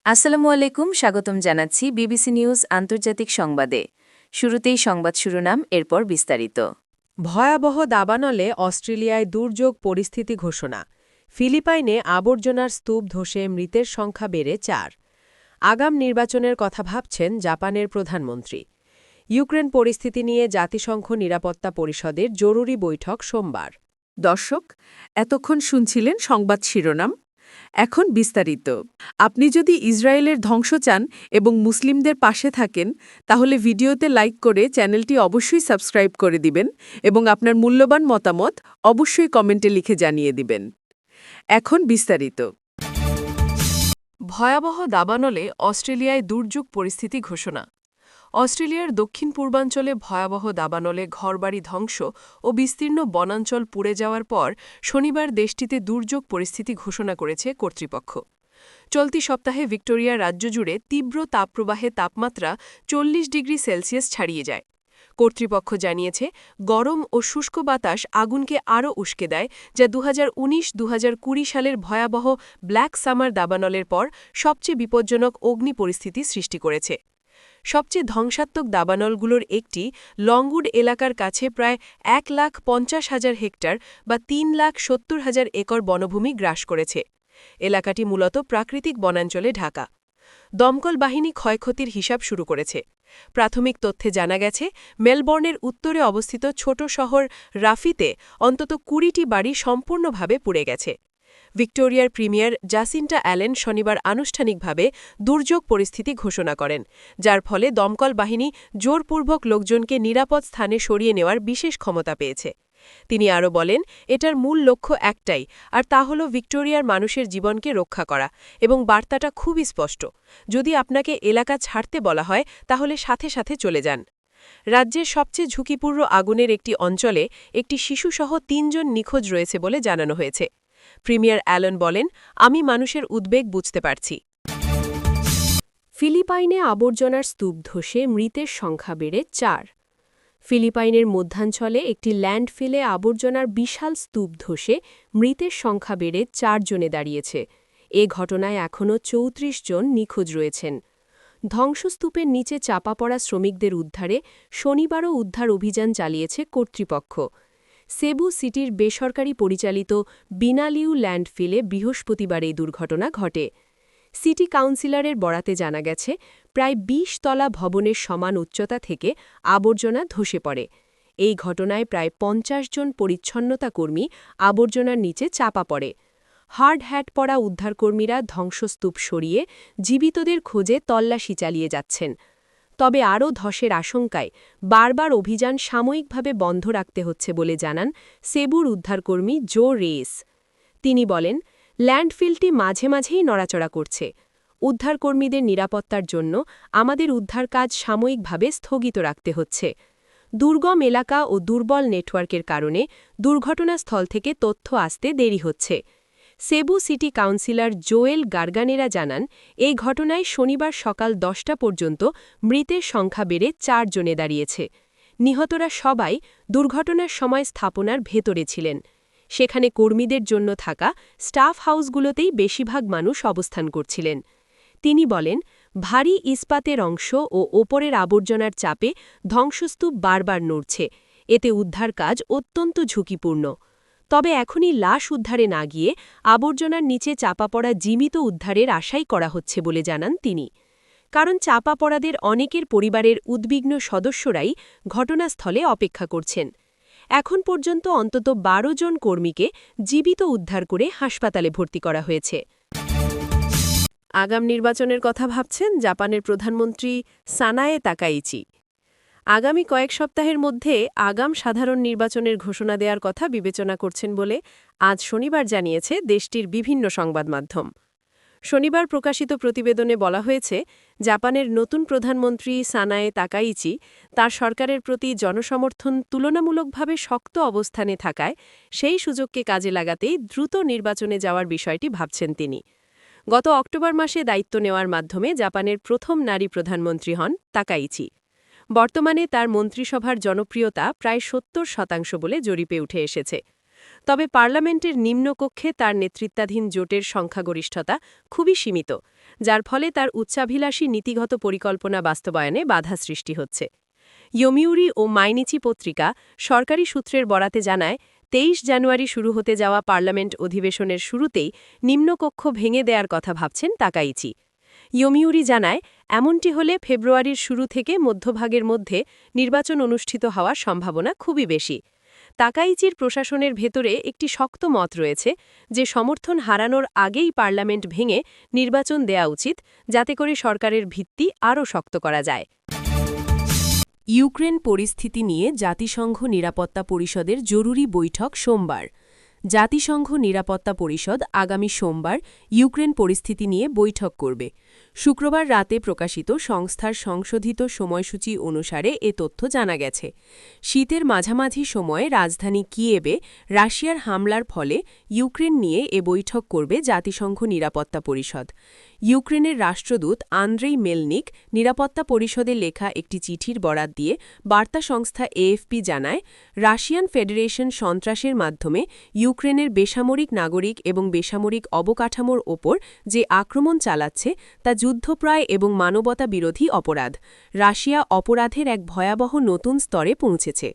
আসসালামু আলাইকুম, স্বাগতম জানাচ্ছি বিবিসি নিউজ আন্তর্জাতিক সংবাদে। শুরুতেই সংবাদ শিরোনাম, এরপর বিস্তারিত। ভয়াবহ দাবানলে অস্ট্রেলিয়ায় দুর্যোগ পরিস্থিতি ঘোষণা। ফিলিপাইনে আবর্জনার স্তূপ ধসে মৃতের সংখ্যা বেড়ে ৪। আগাম নির্বাচনের কথা ভাবছেন জাপানের প্রধানমন্ত্রী। ইউক্রেন পরিস্থিতি নিয়ে জাতিসংঘ নিরাপত্তা পরিষদের জরুরি বৈঠক সোমবার। দর্শক, এতক্ষণ শুনছিলেন সংবাদ শিরোনাম। এখন বিস্তারিত। আপনি যদি ইসরায়েলের ধ্বংস চান এবং মুসলিমদের পাশে থাকেন, তাহলে ভিডিওতে লাইক করে চ্যানেলটি অবশ্যই সাবস্ক্রাইব করে দিবেন এবং আপনার মূল্যবান মতামত অবশ্যই কমেন্টে লিখে জানিয়ে দিবেন। এখন বিস্তারিত। ভয়াবহ দাবানলে অস্ট্রেলিয়ায় দুর্যোগ পরিস্থিতি ঘোষণা। অস্ট্রেলিয়ার দক্ষিণ পূর্বাঞ্চলে ভয়াবহ দাবানলে ঘরবাড়ি ধ্বংস ও বিস্তীর্ণ বনাঞ্চল পুড়ে যাওয়ার পর শনিবার দেশটিতে দুর্যোগ পরিস্থিতি ঘোষণা করেছে কর্তৃপক্ষ। চলতি সপ্তাহে ভিক্টোরিয়া রাজ্য জুড়ে তীব্র তাপপ্রবাহে তাপমাত্রা 40 ডিগ্রি সেলসিয়াস ছাড়িয়ে যায়। কর্তৃপক্ষ জানিয়েছে, গরম ও শুষ্ক বাতাস আগুনকে আরও উস্কে দেয়, যা 2019-2020 সালের ভয়াবহ ব্ল্যাক সামার দাবানলের পর সবচেয়ে বিপজ্জনক অগ্নি পরিস্থিতি সৃষ্টি করেছে। সবচেয়ে ধ্বংসাত্মক দাবানলগুলোর একটি লংউড এলাকার কাছে প্রায় 1,50,000 হেক্টর বা 3,70,000 একর বনভূমি গ্রাস করেছে। এলাকাটি মূলত প্রাকৃতিক বনাঞ্চলে ঢাকা। দমকল বাহিনী ক্ষয়ক্ষতির হিসাব শুরু করেছে। প্রাথমিক তথ্যে জানা গেছে, মেলবোর্নের উত্তরে অবস্থিত ছোট শহর রাফিতে অন্তত 20টি বাড়ি সম্পূর্ণভাবে পুড়ে গেছে। ভিক্টোরিয়ার প্রিমিয়ার জাসিন্টা অ্যালেন শনিবার আনুষ্ঠানিকভাবে দুর্যোগ পরিস্থিতি ঘোষণা করেন, যার ফলে দমকল বাহিনী জোরপূর্বক লোকজনকে নিরাপদ স্থানে সরিয়ে নেওয়ার বিশেষ ক্ষমতা পেয়েছে। তিনি আরও বলেন, এটার মূল লক্ষ্য একটাই, আর তা হল ভিক্টোরিয়ার মানুষের জীবনকে রক্ষা করা, এবং বার্তাটা খুবই স্পষ্ট। যদি আপনাকে এলাকা ছাড়তে বলা হয়, তাহলে সাথে সাথে চলে যান। রাজ্যের সবচেয়ে ঝুঁকিপূর্ণ আগুনের একটি অঞ্চলে একটি শিশুসহ 3 জন নিখোঁজ রয়েছে বলে জানানো হয়েছে। প্রিমিয়ার অ্যালেন বলেন, আমি মানুষের উদ্বেগ বুঝতে পারছি। ফিলিপাইনে আবর্জনার স্তূপ ধসে মৃতের সংখ্যা বেড়ে ৪। ফিলিপাইনের মধ্যাঞ্চলে একটি ল্যান্ডফিলে আবর্জনার বিশাল স্তূপ ধসে মৃতের সংখ্যা বেড়ে ৪ জনে দাঁড়িয়েছে। এ ঘটনায় এখনও ৩৪ জন নিখোঁজ রয়েছেন। ধ্বংসস্তূপের নিচে চাপা পড়া শ্রমিকদের উদ্ধারে শনিবারও উদ্ধার অভিযান চালিয়েছে কর্তৃপক্ষ। সেবু সিটির বেসরকারি পরিচালিত বিনালিউ ল্যান্ডফিলে বৃহস্পতিবার এই দুর্ঘটনা ঘটে। সিটি কাউন্সিলরের বরাতে জানা গেছে, প্রায় ২০ তলা ভবনের সমান উচ্চতা থেকে আবর্জনা ধসে পড়ে। এই ঘটনায় প্রায় ৫০ জন পরিচ্ছন্নতা কর্মী আবর্জনার নিচে চাপা পড়ে। হার্ড হ্যাট পরা উদ্ধারকর্মীরা ধ্বংসস্তূপ সরিয়ে জীবিতদের খোঁজে তল্লাশি চালিয়ে যাচ্ছেন। তবে আরও ধসের আশঙ্কায় বারবার অভিযান সাময়িকভাবে বন্ধ রাখতে হচ্ছে বলে জানান সেবুর উদ্ধারকর্মী জো রেস। তিনি বলেন, ল্যান্ডফিলটি মাঝে মাঝেই নড়াচড়া করছে। উদ্ধারকর্মীদের নিরাপত্তার জন্য আমাদের উদ্ধার কাজ সাময়িকভাবে স্থগিত রাখতে হচ্ছে। দুর্গম এলাকা ও দুর্বল নেটওয়ার্কের কারণে দুর্ঘটনাস্থল থেকে তথ্য আসতে দেরি হচ্ছে। সেবু সিটি কাউন্সিলর জোয়েল গার্গানেরা জানান, এই ঘটনায় শনিবার সকাল 10টা পর্যন্ত মৃতের সংখ্যা বেড়ে ৪ জনে দাঁড়িয়েছে। নিহতরা সবাই দুর্ঘটনার সময় স্থাপনার ভেতরে ছিলেন। সেখানে কর্মীদের জন্য থাকা স্টাফ হাউসগুলোতেই বেশিরভাগ মানুষ অবস্থান করছিলেন। তিনি বলেন, ভারী ইস্পাতের অংশ ও ওপরের আবর্জনার চাপে ধ্বংসস্তূপ বারবার নড়ছে। এতে উদ্ধার কাজ অত্যন্ত ঝুঁকিপূর্ণ। তবে এখনই লাশ উদ্ধারে না গিয়ে আবর্জনার নিচে চাপা পড়া জীবিত উদ্ধারের আশাই করা হচ্ছে বলে জানান তিনি। কারণ চাপা পড়াদের অনেকের পরিবারের উদ্বিগ্ন সদস্যরাই ঘটনাস্থলে অপেক্ষা করছেন। এখন পর্যন্ত অন্তত ১২ জন কর্মীকে জীবিত উদ্ধার করে হাসপাতালে ভর্তি করা হয়েছে। আগাম নির্বাচনের কথা ভাবছেন জাপানের প্রধানমন্ত্রী সানায়ে তাকাইচি। আগামী কয়েক সপ্তাহের মধ্যে আগাম সাধারণ নির্বাচনের ঘোষণা দেওয়ার কথা বিবেচনা করছেন বলে আজ শনিবার জানিয়েছে দেশটির বিভিন্ন সংবাদমাধ্যম। শনিবার প্রকাশিত প্রতিবেদনে বলা হয়েছে, জাপানের নতুন প্রধানমন্ত্রী সানায়ে তাকাইচি তার সরকারের প্রতি জনসমর্থন তুলনামূলকভাবে শক্ত অবস্থানে থাকায় সেই সুযোগকে কাজে লাগাতেই দ্রুত নির্বাচনে যাওয়ার বিষয়টি ভাবছেন তিনি। গত অক্টোবর মাসে দায়িত্ব নেওয়ার মাধ্যমে জাপানের প্রথম নারী প্রধানমন্ত্রী হন তাকাইচি। বর্তমানে তার মন্ত্রিসভার জনপ্রিয়তা প্রায় ৭০% বলে জরিপে উঠে এসেছে। তবে পার্লামেন্টের নিম্নকক্ষে তার নেতৃত্বাধীন জোটের সংখ্যাগরিষ্ঠতা খুবই সীমিত, যার ফলে তার উচ্চাভিলাষী নীতিগত পরিকল্পনা বাস্তবায়নে বাধা সৃষ্টি হচ্ছে। ইয়োমিউরি ও মাইনিচি পত্রিকা সরকারি সূত্রের বরাতে জানায়, ২৩ জানুয়ারি শুরু হতে যাওয়া পার্লামেন্ট অধিবেশনের শুরুতেই নিম্নকক্ষ ভেঙে দেয়ার কথা ভাবছেন তাকাইচি। ইয়োমিউরি জানায়, এমনটি হলে ফেব্রুয়ারির শুরু থেকে মধ্যভাগের মধ্যে নির্বাচন অনুষ্ঠিত হওয়ার সম্ভাবনা খুবই বেশি। তাকাইচির প্রশাসনের ভেতরে একটি শক্ত মত রয়েছে যে সমর্থন হারানোর আগেই পার্লামেন্ট ভেঙে নির্বাচন দেয়া উচিত, যাতে করে সরকারের ভিত্তি আরও শক্ত করা যায়। ইউক্রেন পরিস্থিতি নিয়ে জাতিসংঘ নিরাপত্তা পরিষদের জরুরি বৈঠক সোমবার। জাতিসংঘ নিরাপত্তা পরিষদ আগামী সোমবার ইউক্রেন পরিস্থিতি নিয়ে বৈঠক করবে। শুক্রবার রাতে প্রকাশিত সংস্থার সংশোধিত সময়সূচি অনুসারে এ তথ্য জানা গেছে। শীতের মাঝামাঝি সময়ে রাজধানী কিয়েভে রাশিয়ার হামলার ফলে ইউক্রেন নিয়ে এ বৈঠক করবে জাতিসংঘ নিরাপত্তা পরিষদ। ইউক্রেনের রাষ্ট্রদূত আন্দ্রেই মেলনিক নিরাপত্তা পরিষদে লেখা একটি চিঠির বরাত দিয়ে বার্তা সংস্থা এএফপি জানায়, রাশিয়ান ফেডারেশন সন্ত্রাসের মাধ্যমে ইউক্রেনের বেসামরিক নাগরিক এবং বেসামরিক অবকাঠামোর ওপর যে আক্রমণ চালাচ্ছে তা যুদ্ধপ্রায় এবং মানবতা বিরোধী অপরাধ। রাশিয়া অপরাধের এক ভয়াবহ নতুন স্তরে পৌঁছেছে।